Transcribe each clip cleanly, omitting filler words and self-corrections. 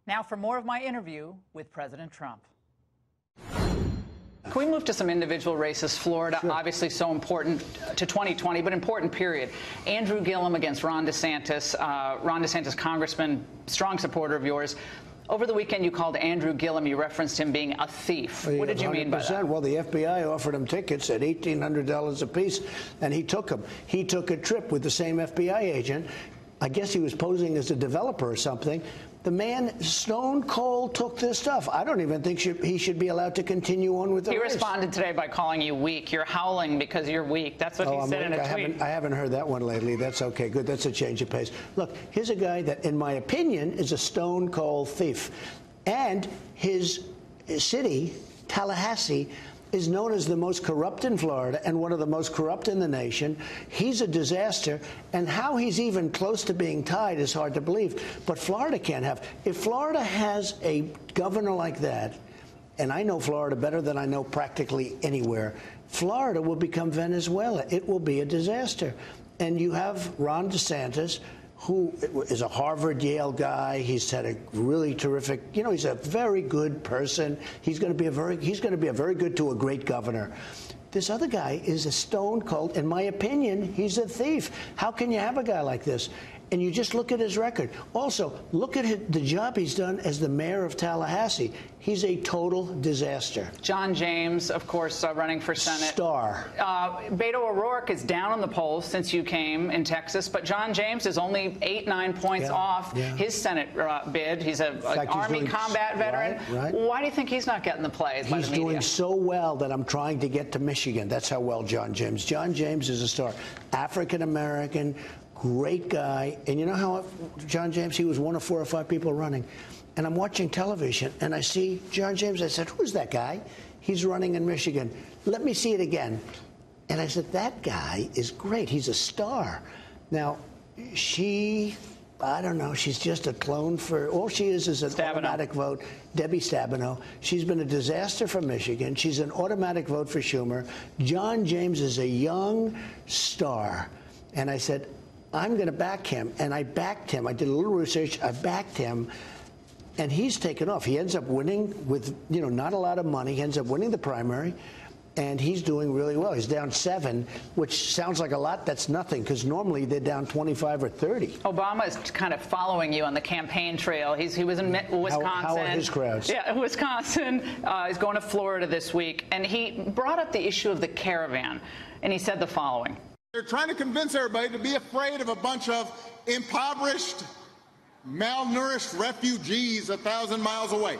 Now for more of my interview with President Trump. Can we move to some individual races? Florida, sure. Obviously so important to 2020, but important period. Andrew Gillum against Ron DeSantis. Ron DeSantis, congressman, strong supporter of yours. Over the weekend, you called Andrew Gillum. You referenced him being a thief. Well, what did you mean by that? Well, the FBI offered him tickets at $1,800 apiece, and he took them. He took a trip with the same FBI agent. I guess he was posing as a developer or something. The man stone cold took this stuff. I don't even think he should be allowed to continue on with the race. He responded today by calling you weak. You're howling because you're weak. That's what he said in a tweet. I haven't heard that one lately. That's okay. Good. That's a change of pace. Look, here's a guy that, in my opinion, is a stone cold thief. And his city, Tallahassee, is known as the most corrupt in Florida and one of the most corrupt in the nation. He's a disaster, and how he's even close to being tied is hard to believe. But Florida can't have. If Florida has a governor like that, and I know Florida better than I know practically anywhere, Florida will become Venezuela. It will be a disaster. And you have Ron DeSantis, who is a Harvard, Yale guy. He's had a really terrific, he's a very good person. He's going to be a very good to a great governor. This other guy is a stone cold. In my opinion, he's a thief. How can you have a guy like this? And you just look at his record. Also, look at the job he's done as the mayor of Tallahassee. He's a total disaster. John James, of course, running for Senate. Star. Beto O'Rourke is down on the polls since you came in Texas, but John James is only 8-9 points off his Senate bid. He's an Army combat veteran. Right. Why do you think he's not getting the plays by the media? He's doing so well that I'm trying to get to Michigan. That's how well John James. John James is a star. African-American, great guy. And you know how John James, he was one of 4 or 5 people running. And I'm watching television, and I see John James. I said, who's that guy? He's running in Michigan. Let me see it again. And I said, that guy is great. He's a star. Now, I don't know, she's just a clone for, all she is an automatic vote. Debbie Stabenow. She's been a disaster for Michigan. She's an automatic vote for Schumer. John James is a young star. And I said, I'm going to back him. And I backed him. I did a little research. I backed him. And he's taken off. He ends up winning with, not a lot of money. He ends up winning the primary. And he's doing really well. He's down 7, which sounds like a lot. That's nothing, because normally they're down 25 or 30. Obama is kind of following you on the campaign trail. He was in Wisconsin. How are his crowds? Yeah, Wisconsin. He's going to Florida this week. And he brought up the issue of the caravan. And he said the following. They're trying to convince everybody to be afraid of a bunch of impoverished, malnourished refugees 1,000 miles away.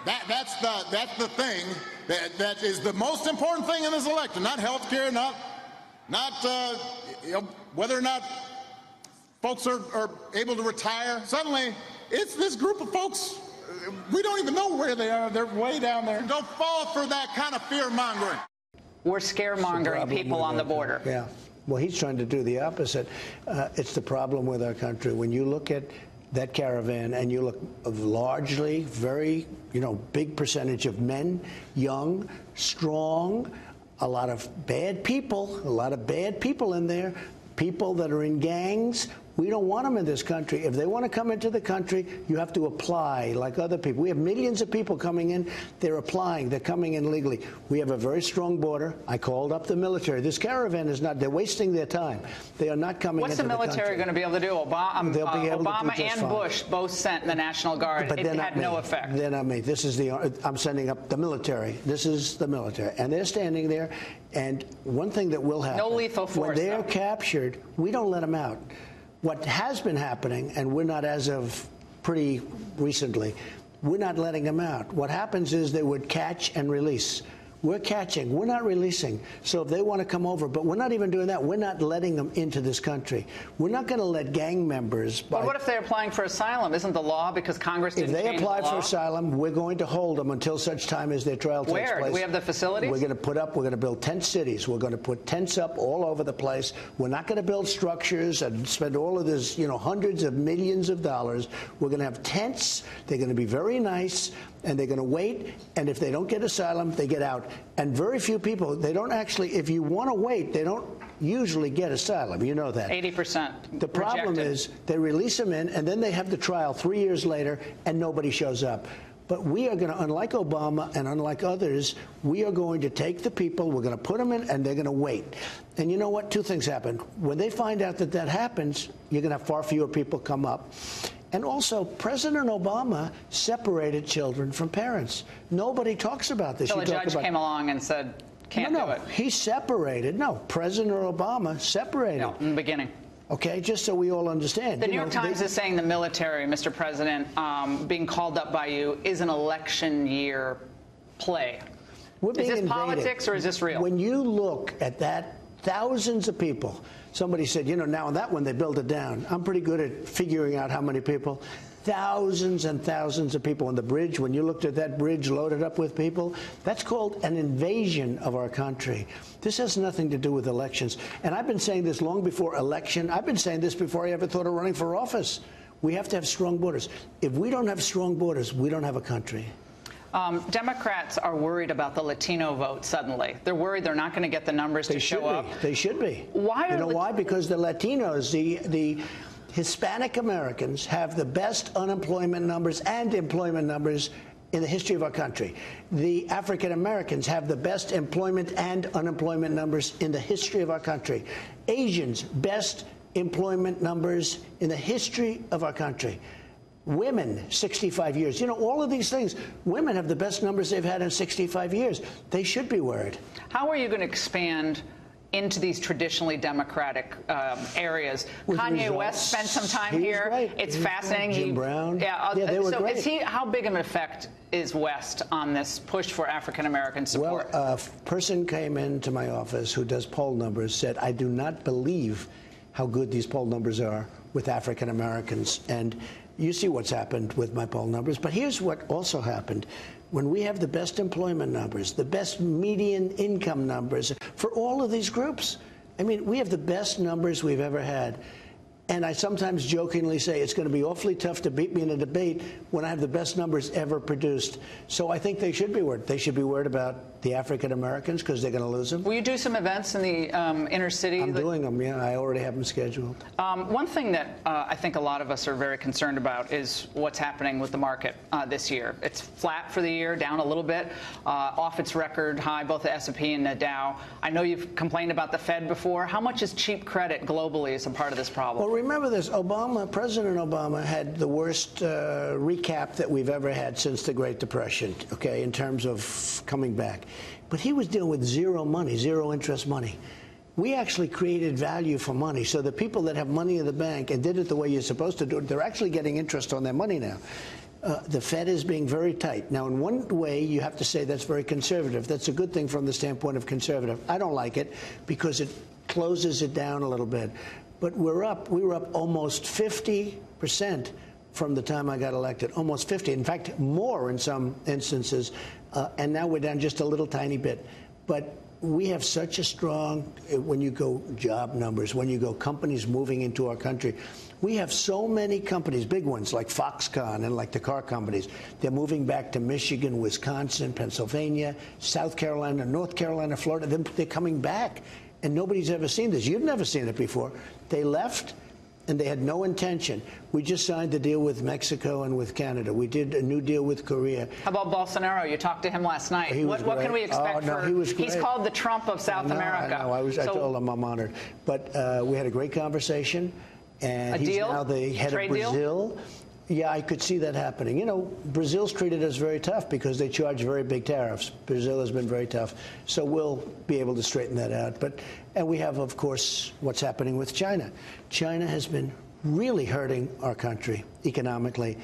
That's the thing that is the most important thing in this election. Not health care, not whether or not folks are able to retire. Suddenly, it's this group of folks. We don't even know where they are. They're way down there. Don't fall for that kind of fear-mongering. We're scaremongering people on the border. Yeah. Well, he's trying to do the opposite. It's the problem with our country. When you look at that caravan and you look largely, very, big percentage of men, young, strong, a lot of bad people in there, people that are in gangs. We don't want them in this country. If they want to come into the country, you have to apply like other people. We have millions of people coming in. They're applying. They're coming in legally. We have a very strong border. I called up the military. This caravan is not, they're wasting their time. They are not coming into the country. What's the military going to be able to do? Obama and Bush both sent the National Guard. But it had no effect. They're not me. I'm sending up the military. This is the military. And they're standing there. And one thing that will happen. No lethal force. When they're captured, we don't let them out. What has been happening, and we're not as of pretty recently, we're not letting them out. What happens is they would catch and release. We're catching. We're not releasing. So if they want to come over, but we're not even doing that. We're not letting them into this country. We're not going to let gang members. But what if they're applying for asylum? Isn't the law because Congress didn't change the law? If they apply for asylum, we're going to hold them until such time as their trial takes place. Where? Do we have the facilities? We're going to build tent cities. We're going to put tents up all over the place. We're not going to build structures and spend all of this, hundreds of millions of dollars. We're going to have tents. They're going to be very nice. And they're going to wait, and if they don't get asylum, they get out. And very few people, they don't actually, if you want to wait, they don't usually get asylum. You know that. 80%. The problem is they release them in, and then they have the trial 3 years later, and nobody shows up. But we are going to, unlike Obama and unlike others, we are going to take the people, we're going to put them in, and they're going to wait. And you know what? Two things happen. When they find out that that happens, you're going to have far fewer people come up. And also, President Obama separated children from parents. Nobody talks about this. So a judge came along and said, can't do it. He separated. No, President Obama separated. No, in the beginning. Okay, just so we all understand. The New York Times is saying the military, Mr. President, being called up by you is an election year play. Is this politics or is this real? When you look at that, thousands of people. Somebody said, you know, now on that one they build it down. I'm pretty good at figuring out how many people. Thousands and thousands of people on the bridge. When you looked at that bridge loaded up with people, that's called an invasion of our country. This has nothing to do with elections. And I've been saying this long before election. I've been saying this before I ever thought of running for office. We have to have strong borders. If we don't have strong borders, we don't have a country. Democrats are worried about the Latino vote suddenly. They're worried they're not going to get the numbers to show up. They should be. Why? You know why? Because the Latinos, the Hispanic Americans have the best unemployment numbers and employment numbers in the history of our country. The African Americans have the best employment and unemployment numbers in the history of our country. Asians, best employment numbers in the history of our country. Women, 65 years. You know, all of these things, women have the best numbers they've had in 65 years. They should be worried. How are you going to expand into these traditionally Democratic areas? With Kanye results. West spent some time here. Right. It's fascinating. Jim Brown. Yeah, they were so great. how big of an effect is West on this push for African-American support? Well, a person came into my office who does poll numbers, said, I do not believe how good these poll numbers are with African Americans. And you see what's happened with my poll numbers. But here's what also happened. When we have the best employment numbers, the best median income numbers for all of these groups, I mean, we have the best numbers we've ever had. And I sometimes jokingly say it's going to be awfully tough to beat me in a debate when I have the best numbers ever produced. So I think they should be worried. They should be worried about the African Americans because they're going to lose them. Will you do some events in the inner city? I'm doing them, yeah. I already have them scheduled. One thing that I think a lot of us are very concerned about is what's happening with the market this year. It's flat for the year, down a little bit, off its record high, both the S&P and the Dow. I know you've complained about the Fed before. How much is cheap credit globally as a part of this problem? Well, remember this. President Obama had the worst recap that we've ever had since the Great Depression, okay, in terms of coming back. But he was dealing with zero money, zero interest money. We actually created value for money. So the people that have money in the bank and did it the way you're supposed to do it, they're actually getting interest on their money now. The Fed is being very tight. Now, in one way, you have to say that's very conservative. That's a good thing from the standpoint of conservative. I don't like it because it closes it down a little bit. But we were up almost 50% from the time I got elected, almost 50. In fact, more in some instances. And now we're down just a little tiny bit. But we have such a strong, when you go job numbers, when you go companies moving into our country, we have so many companies, big ones like Foxconn and like the car companies. They're moving back to Michigan, Wisconsin, Pennsylvania, South Carolina, North Carolina, Florida. They're coming back. And nobody's ever seen this. You've never seen it before. They left, and they had no intention. We just signed a deal with Mexico and with Canada. We did a new deal with Korea. How about Bolsonaro? You talked to him last night. He was what can we expect he was great. He's called the Trump of South America. I know. I told him I'm honored. But we had a great conversation. And he's now the head of Brazil. Deal? Yeah, I could see that happening. You know, Brazil's treated us very tough because they charge very big tariffs. Brazil has been very tough. So we'll be able to straighten that out. And we have, of course, what's happening with China. China has been really hurting our country economically.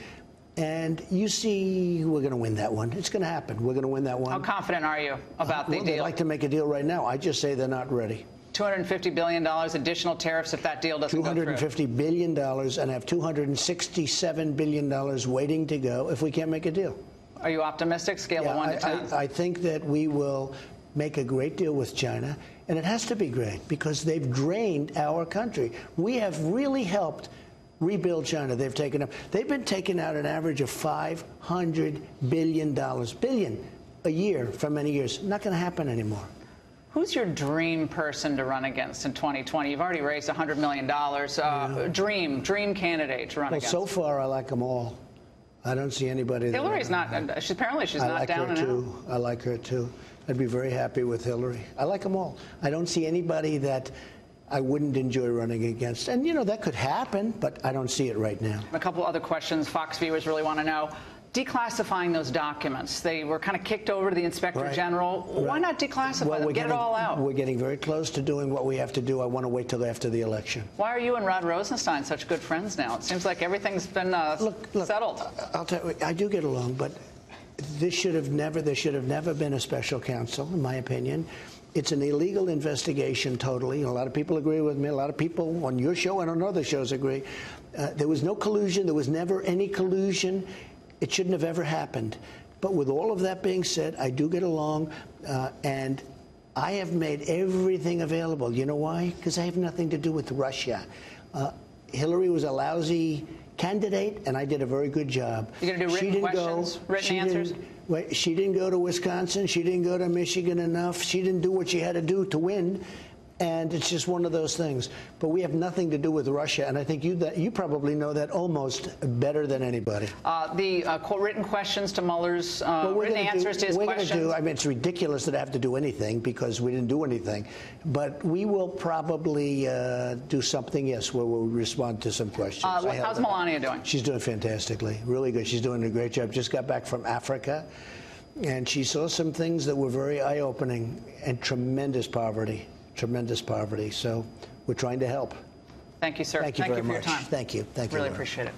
And you see, we're going to win that one. It's going to happen. We're going to win that one. How confident are you about the deal? They'd like to make a deal right now. I just say they're not ready. $250 billion additional tariffs if that deal doesn't go through. $250 billion and have $267 billion waiting to go if we can't make a deal. Are you optimistic? Scale of 1 to 10? I think that we will make a great deal with China, and it has to be great because they've drained our country. We have really helped rebuild China. They've been taking out an average of $500 billion a year for many years. Not going to happen anymore. Who's your dream person to run against in 2020? You've already raised $100 million. Dream candidate to run against. So far, I like them all. I don't see anybody. Hillary's not. Apparently, she's not down and out. I like her too. I'd be very happy with Hillary. I like them all. I don't see anybody that I wouldn't enjoy running against. And, you know, that could happen, but I don't see it right now. A couple other questions Fox viewers really want to know. Declassifying those documents. They were kind of kicked over to the Inspector General. Why not declassify them? Get it all out. We're getting very close to doing what we have to do. I want to wait till after the election. Why are you and Rod Rosenstein such good friends now? It seems like everything's been settled. I'll tell you, I do get along, but there should have never been a special counsel, in my opinion. It's an illegal investigation, totally. A lot of people agree with me. A lot of people on your show and on other shows agree. There was no collusion. There was never any collusion. It shouldn't have ever happened. But with all of that being said, I do get along, and I have made everything available. You know why? Because I have nothing to do with Russia. Hillary was a lousy candidate, and I did a very good job. You're going to do written questions, written answers? She didn't go to Wisconsin. She didn't go to Michigan enough. She didn't do what she had to do to win. And it's just one of those things. But we have nothing to do with Russia, and I think you probably know that almost better than anybody. Written questions to Mueller's, written answers to his questions. I mean, it's ridiculous that I have to do anything because we didn't do anything. But we will probably do something, yes, where we'll respond to some questions. How's Melania doing? She's doing fantastically, really good. She's doing a great job. Just got back from Africa, and she saw some things that were very eye-opening and tremendous poverty. So we're trying to help. Thank you, sir. Thank you very much. For your time. Thank you. Thank you. Really appreciate it.